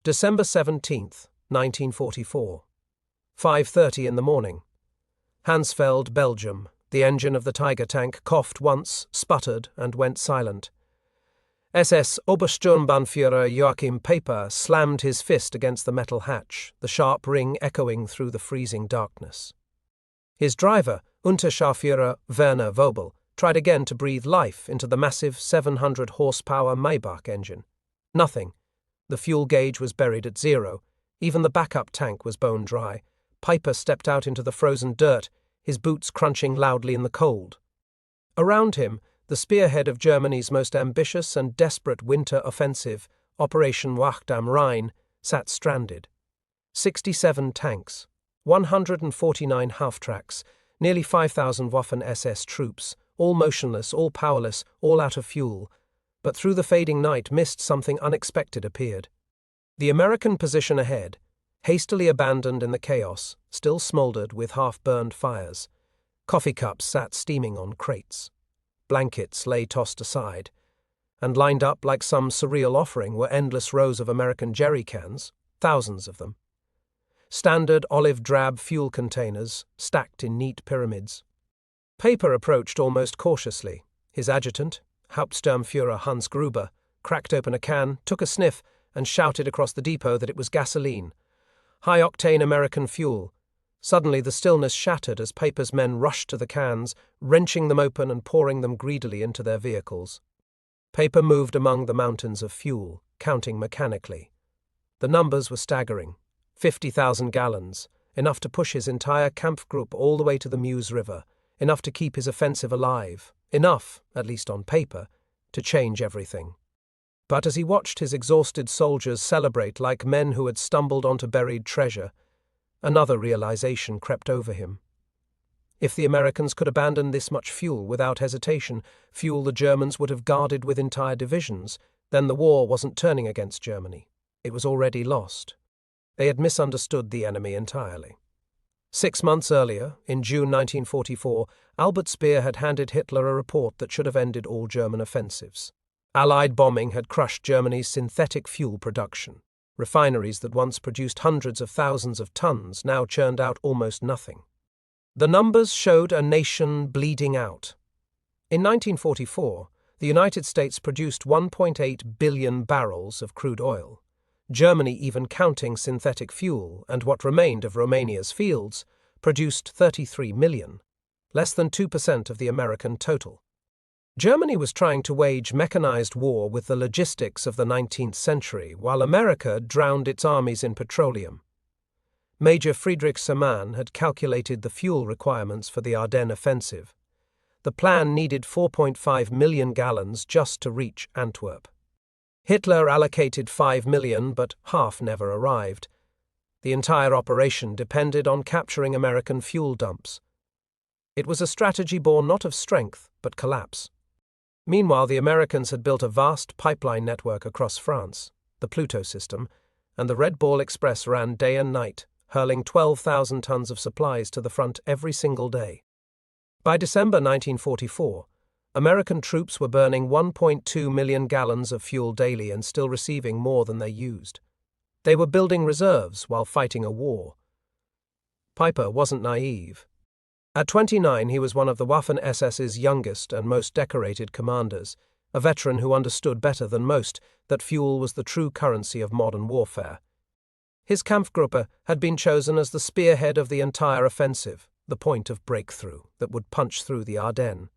December 17th, 1944. 5:30 in the morning. Honsfeld, Belgium. The engine of the Tiger tank coughed once, sputtered, and went silent. SS Obersturmbannführer Joachim Peiper slammed his fist against the metal hatch, the sharp ring echoing through the freezing darkness. His driver, Unterscharführer Werner Vogel, tried again to breathe life into the massive 700-horsepower Maybach engine. Nothing. The fuel gauge was buried at zero. Even the backup tank was bone dry. Peiper stepped out into the frozen dirt, his boots crunching loudly in the cold. Around him, the spearhead of Germany's most ambitious and desperate winter offensive, Operation Wacht am Rhein, sat stranded. 67 tanks, 149 half-tracks, nearly 5,000 Waffen-SS troops, all motionless, all powerless, all out of fuel. But through the fading night mist something unexpected appeared. The American position ahead, hastily abandoned in the chaos, still smouldered with half-burned fires. Coffee cups sat steaming on crates. Blankets lay tossed aside. And lined up like some surreal offering were endless rows of American jerry cans, thousands of them. Standard olive-drab fuel containers, stacked in neat pyramids. Peiper approached almost cautiously. His adjutant, Hauptsturmführer Hans Gruber, cracked open a can, took a sniff, and shouted across the depot that it was gasoline. High-octane American fuel. Suddenly the stillness shattered as Peiper's men rushed to the cans, wrenching them open and pouring them greedily into their vehicles. Peiper moved among the mountains of fuel, counting mechanically. The numbers were staggering. 50,000 gallons, enough to push his entire Kampfgruppe all the way to the Meuse River, enough to keep his offensive alive, enough, at least on paper, to change everything. But as he watched his exhausted soldiers celebrate like men who had stumbled onto buried treasure, another realization crept over him. If the Americans could abandon this much fuel without hesitation, fuel the Germans would have guarded with entire divisions, then the war wasn't turning against Germany. It was already lost. They had misunderstood the enemy entirely. 6 months earlier, in June 1944, Albert Speer had handed Hitler a report that should have ended all German offensives. Allied bombing had crushed Germany's synthetic fuel production. Refineries that once produced hundreds of thousands of tons now churned out almost nothing. The numbers showed a nation bleeding out. In 1944, the United States produced 1.8 billion barrels of crude oil. Germany, even counting synthetic fuel and what remained of Romania's fields, produced 33 million, less than 2% of the American total. Germany was trying to wage mechanized war with the logistics of the 19th century, while America drowned its armies in petroleum. Major Friedrich Sherman had calculated the fuel requirements for the Ardennes offensive. The plan needed 4.5 million gallons just to reach Antwerp. Hitler allocated 5 million, but half never arrived. The entire operation depended on capturing American fuel dumps. It was a strategy born not of strength, but collapse. Meanwhile, the Americans had built a vast pipeline network across France, the Pluto system, and the Red Ball Express ran day and night, hurling 12,000 tons of supplies to the front every single day. By December 1944, American troops were burning 1.2 million gallons of fuel daily and still receiving more than they used. They were building reserves while fighting a war. Peiper wasn't naive. At 29, he was one of the Waffen-SS's youngest and most decorated commanders, a veteran who understood better than most that fuel was the true currency of modern warfare. His Kampfgruppe had been chosen as the spearhead of the entire offensive, the point of breakthrough that would punch through the Ardennes.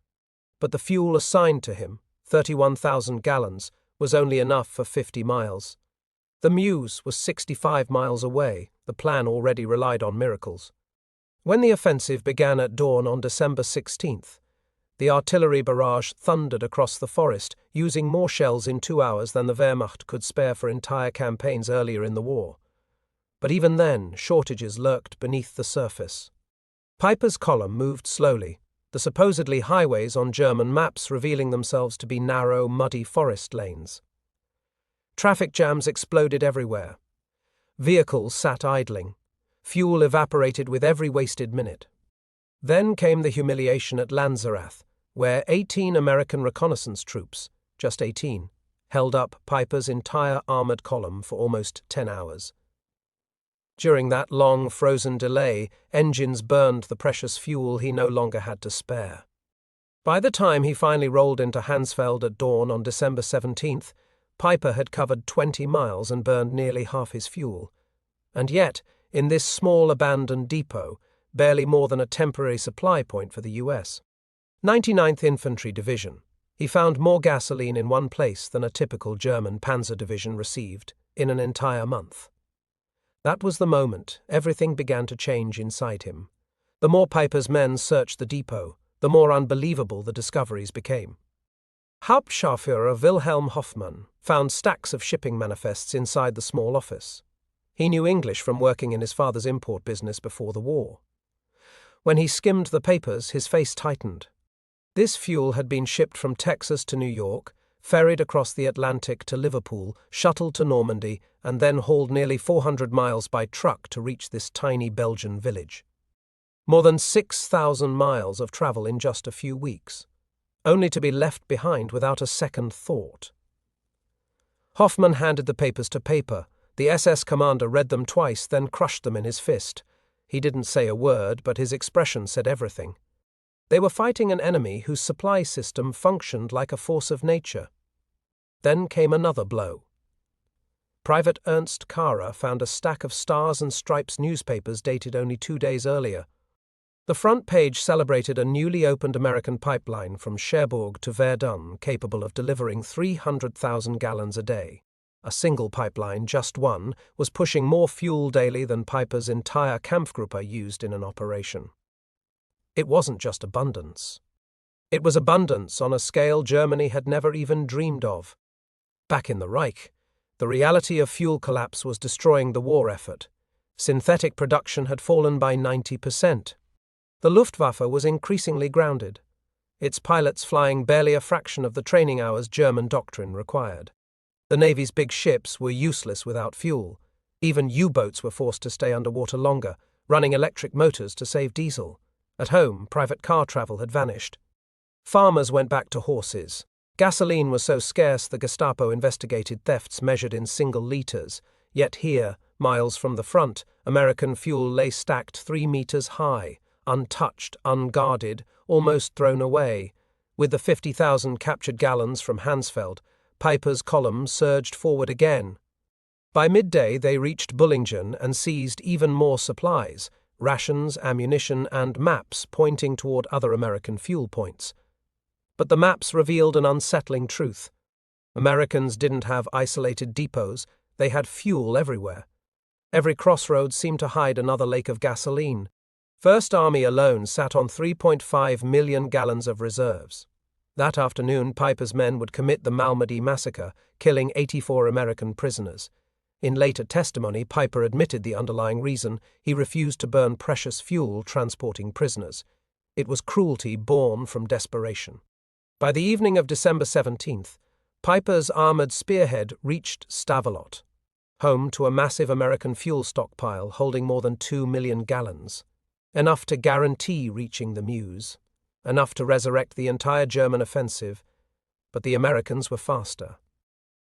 But the fuel assigned to him, 31,000 gallons, was only enough for 50 miles. The Meuse was 65 miles away. The plan already relied on miracles. When the offensive began at dawn on December 16th, the artillery barrage thundered across the forest, using more shells in 2 hours than the Wehrmacht could spare for entire campaigns earlier in the war. But even then, shortages lurked beneath the surface. Peiper's column moved slowly, the supposedly highways on German maps revealing themselves to be narrow, muddy forest lanes. Traffic jams exploded everywhere. Vehicles sat idling. Fuel evaporated with every wasted minute. Then came the humiliation at Lanzerath, where 18 American reconnaissance troops, just 18, held up Peiper's entire armoured column for almost 10 hours. During that long, frozen delay, engines burned the precious fuel he no longer had to spare. By the time he finally rolled into Honsfeld at dawn on December 17th, Peiper had covered 20 miles and burned nearly half his fuel. And yet, in this small abandoned depot, barely more than a temporary supply point for the US. 99th Infantry Division, he found more gasoline in one place than a typical German Panzer Division received in an entire month. That was the moment everything began to change inside him. The more Peiper's men searched the depot, the more unbelievable the discoveries became. Hauptscharführer Wilhelm Hoffmann found stacks of shipping manifests inside the small office. He knew English from working in his father's import business before the war. When he skimmed the papers, his face tightened. This fuel had been shipped from Texas to New York, ferried across the Atlantic to Liverpool, shuttled to Normandy, and then hauled nearly 400 miles by truck to reach this tiny Belgian village. More than 6,000 miles of travel in just a few weeks, only to be left behind without a second thought. Hoffmann handed the papers to Peiper. The SS commander read them twice, then crushed them in his fist. He didn't say a word, but his expression said everything. They were fighting an enemy whose supply system functioned like a force of nature. Then came another blow. Private Ernst Kara found a stack of Stars and Stripes newspapers dated only 2 days earlier. The front page celebrated a newly opened American pipeline from Cherbourg to Verdun capable of delivering 300,000 gallons a day. A single pipeline, just one, was pushing more fuel daily than Peiper's entire Kampfgruppe used in an operation. It wasn't just abundance. It was abundance on a scale Germany had never even dreamed of. Back in the Reich, the reality of fuel collapse was destroying the war effort. Synthetic production had fallen by 90%. The Luftwaffe was increasingly grounded, its pilots flying barely a fraction of the training hours German doctrine required. The Navy's big ships were useless without fuel. Even U-boats were forced to stay underwater longer, running electric motors to save diesel. At home, private car travel had vanished. Farmers went back to horses. Gasoline was so scarce the Gestapo investigated thefts measured in single liters. Yet here, miles from the front, American fuel lay stacked 3 meters high, untouched, unguarded, almost thrown away. With the 50,000 captured gallons from Honsfeld, Peiper's column surged forward again. By midday they reached Bulge and seized even more supplies, rations, ammunition, and maps pointing toward other American fuel points. But the maps revealed an unsettling truth. Americans didn't have isolated depots, they had fuel everywhere. Every crossroad seemed to hide another lake of gasoline. First Army alone sat on 3.5 million gallons of reserves. That afternoon, Peiper's men would commit the Malmedy massacre, killing 84 American prisoners. In later testimony, Peiper admitted the underlying reason: he refused to burn precious fuel transporting prisoners. It was cruelty born from desperation. By the evening of December 17th, Peiper's armored spearhead reached Stavelot, home to a massive American fuel stockpile holding more than 2 million gallons. Enough to guarantee reaching the Meuse, enough to resurrect the entire German offensive, but the Americans were faster.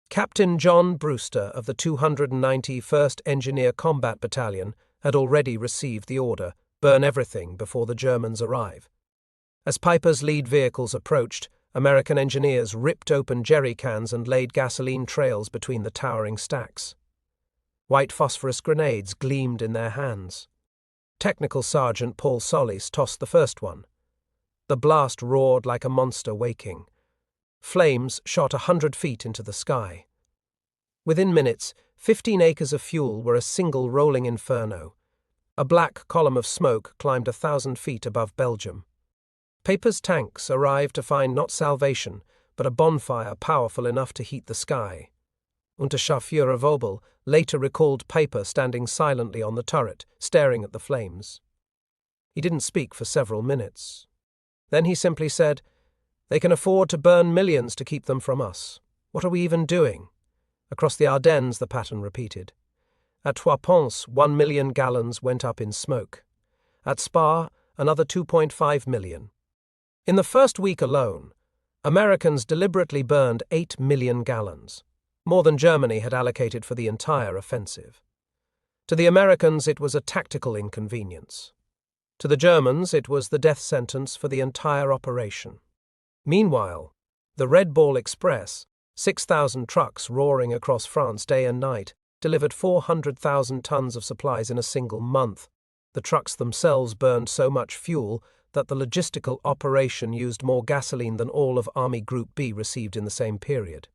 Captain John Brewster of the 291st Engineer Combat Battalion had already received the order: burn everything before the Germans arrive. As Peiper's lead vehicles approached, American engineers ripped open jerry cans and laid gasoline trails between the towering stacks. White phosphorus grenades gleamed in their hands. Technical Sergeant Paul Solis tossed the first one. The blast roared like a monster waking. Flames shot 100 feet into the sky. Within minutes, 15 acres of fuel were a single rolling inferno. A black column of smoke climbed 1,000 feet above Belgium. Peiper's tanks arrived to find not salvation, but a bonfire powerful enough to heat the sky. Unterscharführer Vogel later recalled Peiper standing silently on the turret, staring at the flames. He didn't speak for several minutes. Then he simply said, "They can afford to burn millions to keep them from us. What are we even doing?" Across the Ardennes, the pattern repeated. At Trois Ponts, 1 million gallons went up in smoke. At Spa, another 2.5 million. In the first week alone, Americans deliberately burned 8 million gallons, more than Germany had allocated for the entire offensive. To the Americans, it was a tactical inconvenience. To the Germans, it was the death sentence for the entire operation. Meanwhile, the Red Ball Express, 6,000 trucks roaring across France day and night, delivered 400,000 tons of supplies in a single month. The trucks themselves burned so much fuel that the logistical operation used more gasoline than all of Army Group B received in the same period.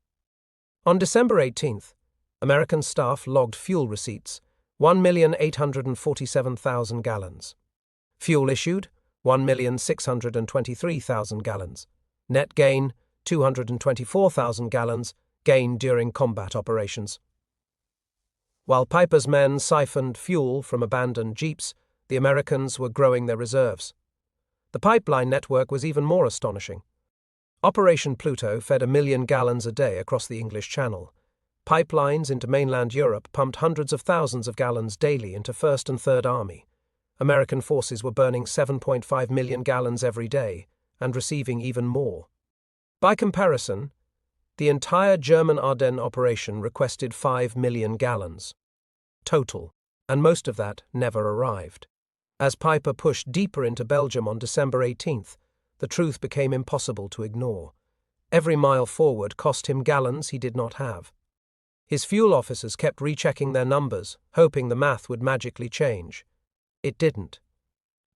On December 18th, American staff logged fuel receipts, 1,847,000 gallons. Fuel issued, 1,623,000 gallons. Net gain, 224,000 gallons, gained during combat operations. While Peiper's men siphoned fuel from abandoned jeeps, the Americans were growing their reserves. The pipeline network was even more astonishing. Operation Pluto fed 1 million gallons a day across the English Channel. Pipelines into mainland Europe pumped hundreds of thousands of gallons daily into 1st and 3rd Army. American forces were burning 7.5 million gallons every day and receiving even more. By comparison, the entire German Ardennes operation requested 5 million gallons total, and most of that never arrived. As Peiper pushed deeper into Belgium on December 18th, the truth became impossible to ignore. Every mile forward cost him gallons he did not have. His fuel officers kept rechecking their numbers, hoping the math would magically change. It didn't.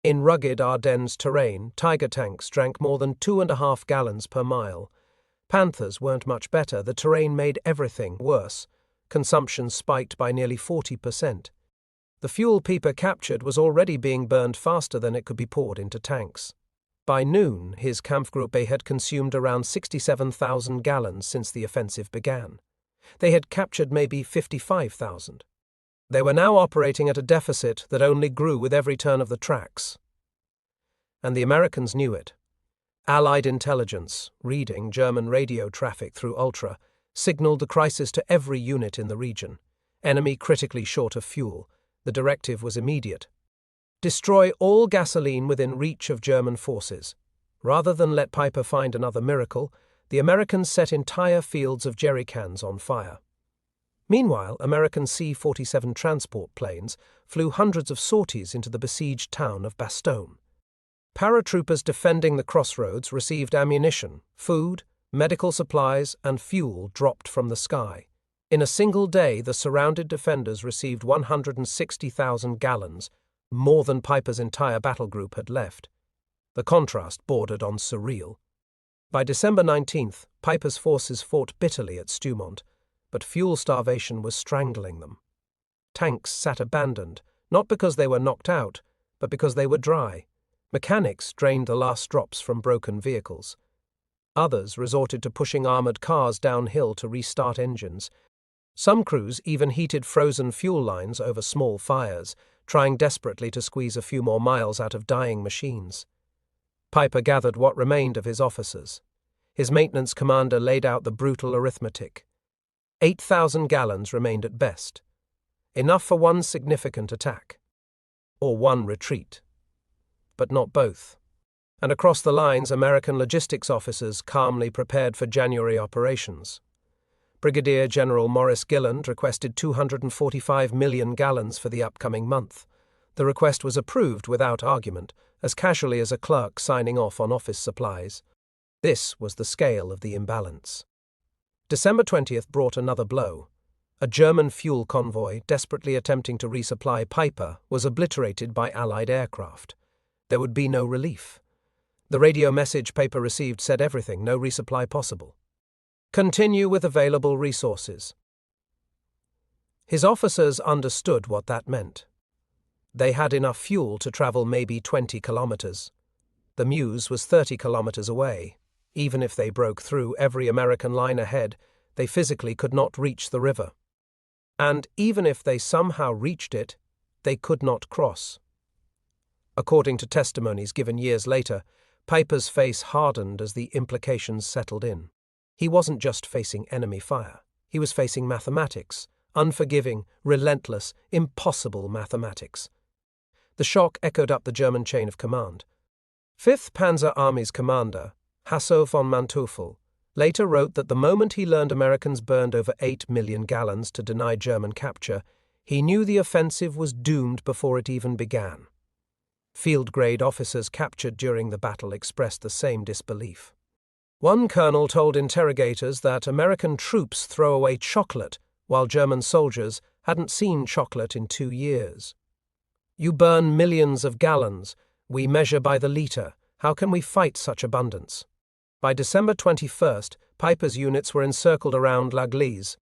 In rugged Ardennes terrain, Tiger tanks drank more than 2.5 gallons per mile. Panthers weren't much better. The terrain made everything worse. Consumption spiked by nearly 40%. The fuel Peiper captured was already being burned faster than it could be poured into tanks. By noon, his Kampfgruppe had consumed around 67,000 gallons since the offensive began. They had captured maybe 55,000. They were now operating at a deficit that only grew with every turn of the tracks. And the Americans knew it. Allied intelligence, reading German radio traffic through Ultra, signaled the crisis to every unit in the region. Enemy critically short of fuel. The directive was immediate. Destroy all gasoline within reach of German forces. Rather than let Peiper find another miracle, the Americans set entire fields of jerrycans on fire. Meanwhile, American C-47 transport planes flew hundreds of sorties into the besieged town of Bastogne. Paratroopers defending the crossroads received ammunition, food, medical supplies, and fuel dropped from the sky. In a single day, the surrounded defenders received 160,000 gallons, more than Peiper's entire battle group had left. The contrast bordered on surreal. By December 19th, Peiper's forces fought bitterly at Stoumont, but fuel starvation was strangling them. Tanks sat abandoned, not because they were knocked out, but because they were dry. Mechanics drained the last drops from broken vehicles. Others resorted to pushing armored cars downhill to restart engines. Some crews even heated frozen fuel lines over small fires, trying desperately to squeeze a few more miles out of dying machines. Peiper gathered what remained of his officers. His maintenance commander laid out the brutal arithmetic. 8,000 gallons remained at best. Enough for one significant attack. Or one retreat. But not both. And across the lines, American logistics officers calmly prepared for January operations. Brigadier General Maurice Gilland requested 245 million gallons for the upcoming month. The request was approved without argument, as casually as a clerk signing off on office supplies. This was the scale of the imbalance. December 20th brought another blow. A German fuel convoy, desperately attempting to resupply Peiper, was obliterated by Allied aircraft. There would be no relief. The radio message Peiper received said everything, no resupply possible. Continue with available resources. His officers understood what that meant. They had enough fuel to travel maybe 20 kilometers. The Meuse was 30 kilometers away. Even if they broke through every American line ahead, they physically could not reach the river. And even if they somehow reached it, they could not cross. According to testimonies given years later, Peiper's face hardened as the implications settled in. He wasn't just facing enemy fire. He was facing mathematics, unforgiving, relentless, impossible mathematics. The shock echoed up the German chain of command. 5th Panzer Army's commander, Hasso von Manteuffel, later wrote that the moment he learned Americans burned over 8 million gallons to deny German capture, he knew the offensive was doomed before it even began. Field-grade officers captured during the battle expressed the same disbelief. One colonel told interrogators that American troops throw away chocolate while German soldiers hadn't seen chocolate in 2 years. You burn millions of gallons. We measure by the litre. How can we fight such abundance? By December 21st, Peiper's units were encircled around La Gleize.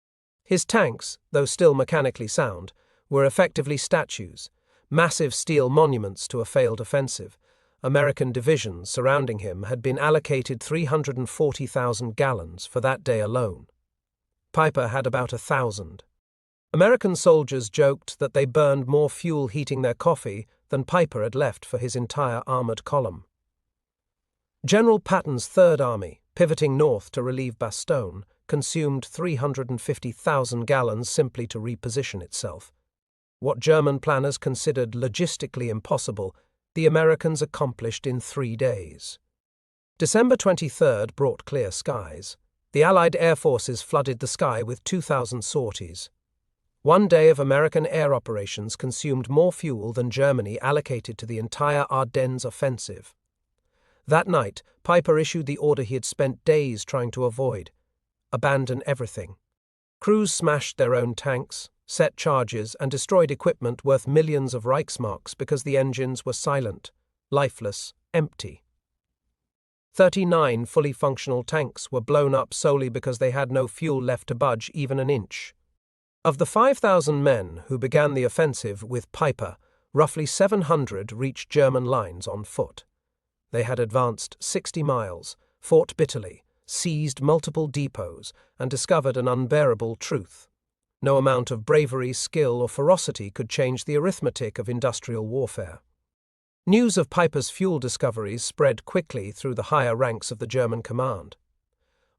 His tanks, though still mechanically sound, were effectively statues, massive steel monuments to a failed offensive. American divisions surrounding him had been allocated 340,000 gallons for that day alone. Peiper had about 1,000. American soldiers joked that they burned more fuel heating their coffee than Peiper had left for his entire armored column. General Patton's Third Army, pivoting north to relieve Bastogne, consumed 350,000 gallons simply to reposition itself. What German planners considered logistically impossible, the Americans accomplished in 3 days. December 23rd brought clear skies. The Allied air forces flooded the sky with 2,000 sorties. 1 day of American air operations consumed more fuel than Germany allocated to the entire Ardennes offensive. That night, Peiper issued the order he had spent days trying to avoid: abandon everything. Crews smashed their own tanks, set charges, and destroyed equipment worth millions of Reichsmarks because the engines were silent, lifeless, empty. 39 fully functional tanks were blown up solely because they had no fuel left to budge even an inch. Of the 5,000 men who began the offensive with Peiper, roughly 700 reached German lines on foot. They had advanced 60 miles, fought bitterly, seized multiple depots, and discovered an unbearable truth. No amount of bravery, skill, or ferocity could change the arithmetic of industrial warfare. News of Peiper's fuel discoveries spread quickly through the higher ranks of the German command.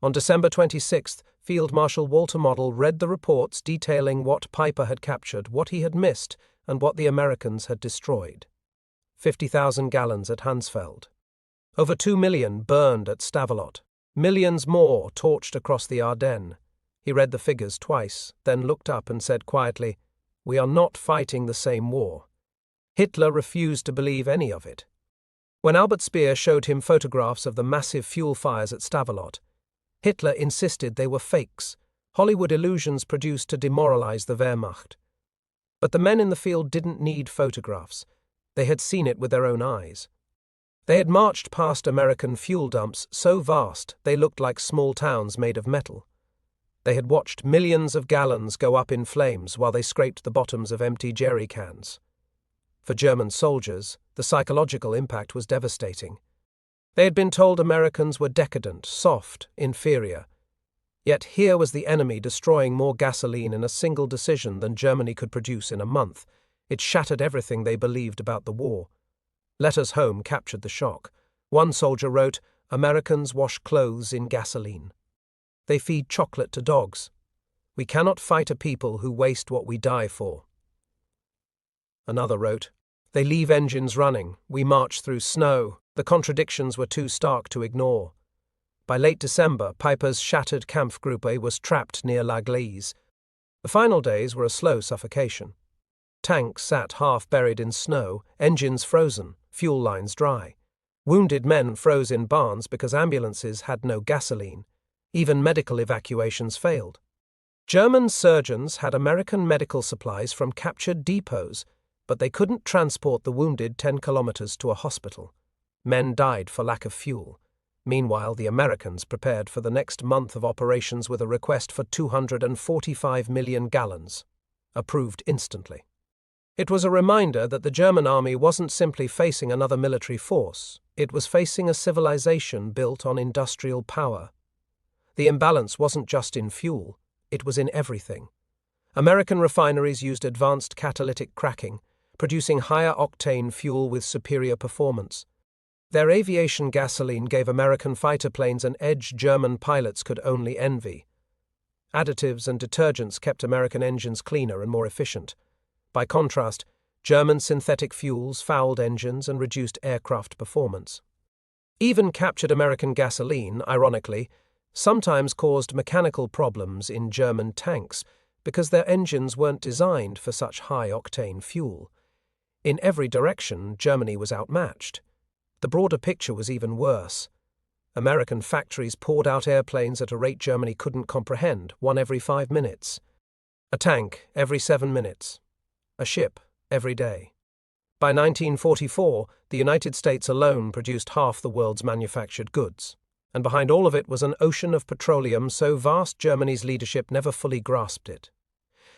On December 26th, Field Marshal Walter Model read the reports detailing what Peiper had captured, what he had missed, and what the Americans had destroyed. 50,000 gallons at Honsfeld. Over 2 million burned at Stavelot. Millions more torched across the Ardennes. He read the figures twice, then looked up and said quietly, "We are not fighting the same war." Hitler refused to believe any of it. When Albert Speer showed him photographs of the massive fuel fires at Stavelot, Hitler insisted they were fakes, Hollywood illusions produced to demoralize the Wehrmacht. But the men in the field didn't need photographs. They had seen it with their own eyes. They had marched past American fuel dumps so vast they looked like small towns made of metal. They had watched millions of gallons go up in flames while they scraped the bottoms of empty jerry cans. For German soldiers, the psychological impact was devastating. They had been told Americans were decadent, soft, inferior. Yet here was the enemy destroying more gasoline in a single decision than Germany could produce in a month. It shattered everything they believed about the war. Letters home captured the shock. One soldier wrote, "Americans wash clothes in gasoline. They feed chocolate to dogs. We cannot fight a people who waste what we die for." Another wrote, "They leave engines running. We march through snow. The contradictions were too stark to ignore." By late December, Peiper's shattered Kampfgruppe was trapped near La Gleize. The final days were a slow suffocation. Tanks sat half buried in snow, engines frozen, fuel lines dry. Wounded men froze in barns because ambulances had no gasoline. Even medical evacuations failed. German surgeons had American medical supplies from captured depots, but they couldn't transport the wounded 10 kilometers to a hospital. Men died for lack of fuel. Meanwhile, the Americans prepared for the next month of operations with a request for 245 million gallons, approved instantly. It was a reminder that the German army wasn't simply facing another military force, it was facing a civilization built on industrial power. The imbalance wasn't just in fuel, it was in everything. American refineries used advanced catalytic cracking, producing higher octane fuel with superior performance. Their aviation gasoline gave American fighter planes an edge German pilots could only envy. Additives and detergents kept American engines cleaner and more efficient. By contrast, German synthetic fuels fouled engines and reduced aircraft performance. Even captured American gasoline, ironically, sometimes caused mechanical problems in German tanks because their engines weren't designed for such high-octane fuel. In every direction, Germany was outmatched. The broader picture was even worse. American factories poured out airplanes at a rate Germany couldn't comprehend, one every 5 minutes. A tank every 7 minutes. A ship every day. By 1944, the United States alone produced half the world's manufactured goods, and behind all of it was an ocean of petroleum so vast Germany's leadership never fully grasped it.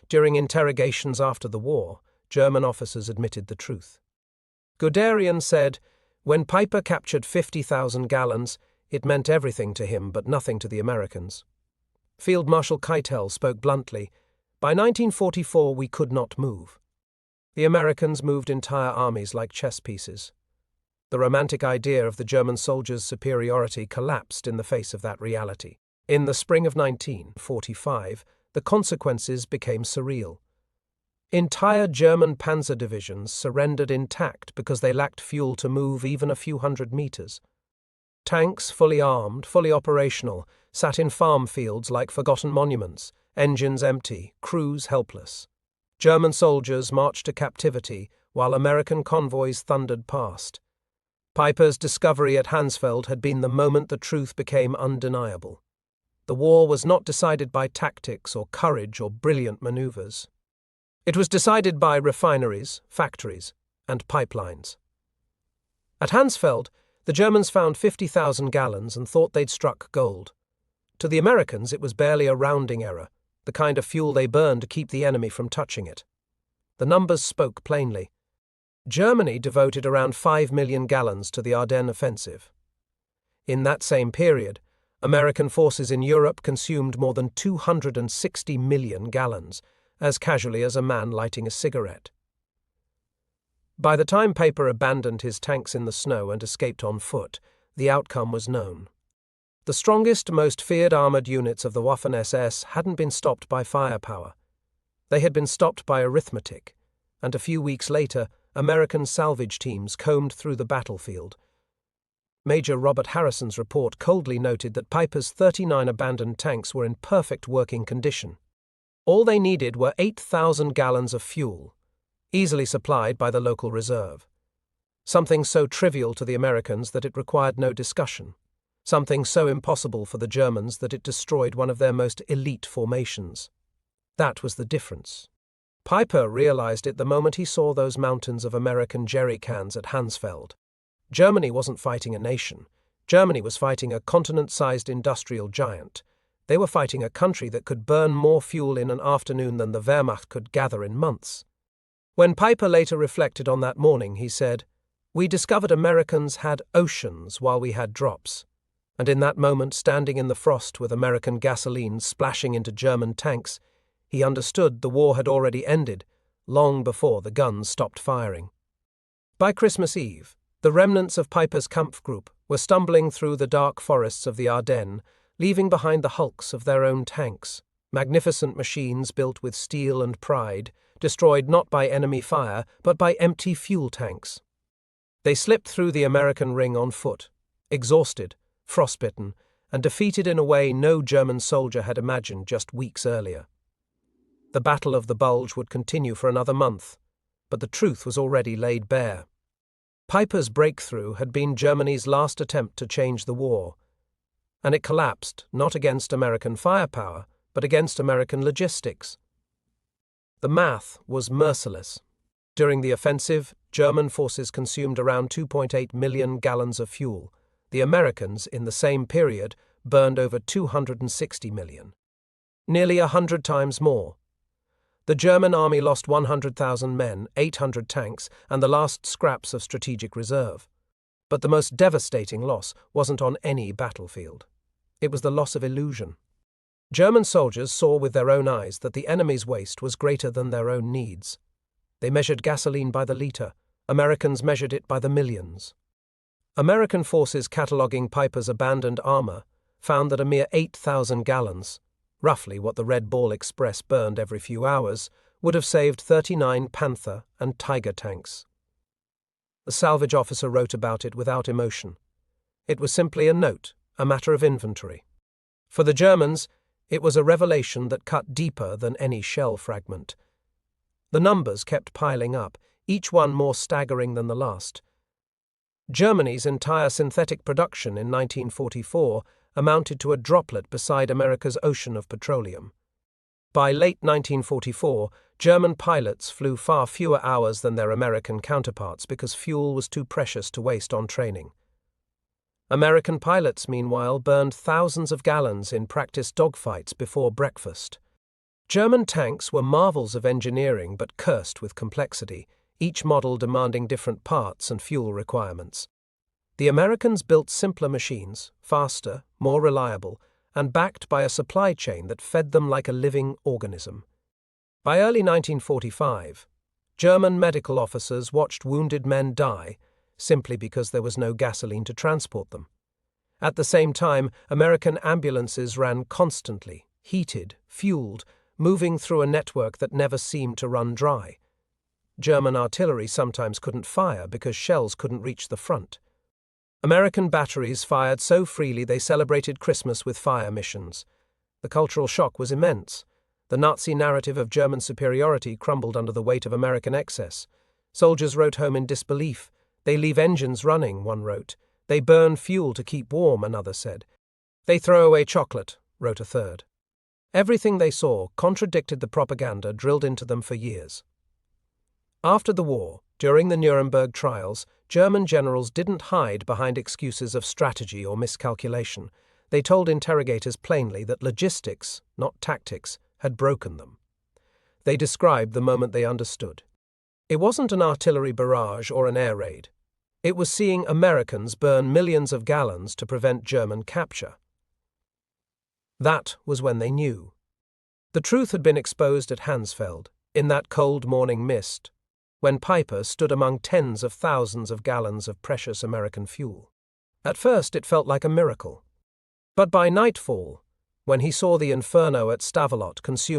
During interrogations after the war, German officers admitted the truth. Guderian said, "When Peiper captured 50,000 gallons, it meant everything to him but nothing to the Americans." Field Marshal Keitel spoke bluntly, "By 1944 we could not move." The Americans moved entire armies like chess pieces. The romantic idea of the German soldiers' superiority collapsed in the face of that reality. In the spring of 1945, the consequences became surreal. Entire German panzer divisions surrendered intact because they lacked fuel to move even a few hundred meters. Tanks, fully armed, fully operational, sat in farm fields like forgotten monuments, engines empty, crews helpless. German soldiers marched to captivity while American convoys thundered past. Peiper's discovery at Honsfeld had been the moment the truth became undeniable. The war was not decided by tactics or courage or brilliant maneuvers. It was decided by refineries, factories, and pipelines. At Honsfeld, the Germans found 50,000 gallons and thought they'd struck gold. To the Americans, it was barely a rounding error, the kind of fuel they burned to keep the enemy from touching it. The numbers spoke plainly. Germany devoted around 5 million gallons to the Ardennes offensive. In that same period, American forces in Europe consumed more than 260 million gallons, as casually as a man lighting a cigarette. By the time Peiper abandoned his tanks in the snow and escaped on foot, the outcome was known. The strongest, most feared armoured units of the Waffen-SS hadn't been stopped by firepower. They had been stopped by arithmetic, and a few weeks later, American salvage teams combed through the battlefield. Major Robert Harrison's report coldly noted that Peiper's 39 abandoned tanks were in perfect working condition. All they needed were 8,000 gallons of fuel, easily supplied by the local reserve. Something so trivial to the Americans that it required no discussion. Something so impossible for the Germans that it destroyed one of their most elite formations. That was the difference. Peiper realized it the moment he saw those mountains of American jerry cans at Honsfeld. Germany wasn't fighting a nation. Germany was fighting a continent-sized industrial giant. They were fighting a country that could burn more fuel in an afternoon than the Wehrmacht could gather in months. When Peiper later reflected on that morning, he said, "We discovered Americans had oceans while we had drops." And in that moment, standing in the frost with American gasoline splashing into German tanks, he understood the war had already ended, long before the guns stopped firing. By Christmas Eve, the remnants of Peiper's Kampfgruppe were stumbling through the dark forests of the Ardennes, leaving behind the hulks of their own tanks, magnificent machines built with steel and pride, destroyed not by enemy fire, but by empty fuel tanks. They slipped through the American ring on foot, exhausted, frostbitten, and defeated in a way no German soldier had imagined just weeks earlier. The Battle of the Bulge would continue for another month, but the truth was already laid bare. Peiper's breakthrough had been Germany's last attempt to change the war, and it collapsed not against American firepower, but against American logistics. The math was merciless. During the offensive, German forces consumed around 2.8 million gallons of fuel. The Americans, in the same period, burned over 260 million. Nearly 100 times more. The German army lost 100,000 men, 800 tanks, and the last scraps of strategic reserve. But the most devastating loss wasn't on any battlefield. It was the loss of illusion. German soldiers saw with their own eyes that the enemy's waste was greater than their own needs. They measured gasoline by the litre. Americans measured it by the millions. American forces cataloguing Peiper's abandoned armour found that a mere 8,000 gallons, roughly what the Red Ball Express burned every few hours, would have saved 39 Panther and Tiger tanks. The salvage officer wrote about it without emotion. It was simply a note, a matter of inventory. For the Germans, it was a revelation that cut deeper than any shell fragment. The numbers kept piling up, each one more staggering than the last. Germany's entire synthetic production in 1944 amounted to a droplet beside America's ocean of petroleum. By late 1944, German pilots flew far fewer hours than their American counterparts because fuel was too precious to waste on training. American pilots, meanwhile, burned thousands of gallons in practice dogfights before breakfast. German tanks were marvels of engineering but cursed with complexity, each model demanding different parts and fuel requirements. The Americans built simpler machines, faster, more reliable, and backed by a supply chain that fed them like a living organism. By early 1945, German medical officers watched wounded men die simply because there was no gasoline to transport them. At the same time, American ambulances ran constantly, heated, fueled, moving through a network that never seemed to run dry. German artillery sometimes couldn't fire because shells couldn't reach the front. American batteries fired so freely they celebrated Christmas with fire missions. The cultural shock was immense. The Nazi narrative of German superiority crumbled under the weight of American excess. Soldiers wrote home in disbelief. They leave engines running, one wrote. They burn fuel to keep warm, another said. They throw away chocolate, wrote a third. Everything they saw contradicted the propaganda drilled into them for years. After the war, during the Nuremberg trials, German generals didn't hide behind excuses of strategy or miscalculation. They told interrogators plainly that logistics, not tactics, had broken them. They described the moment they understood. It wasn't an artillery barrage or an air raid. It was seeing Americans burn millions of gallons to prevent German capture. That was when they knew. The truth had been exposed at Honsfeld, in that cold morning mist, when Peiper stood among tens of thousands of gallons of precious American fuel. At first it felt like a miracle. But by nightfall, when he saw the inferno at Stavelot consume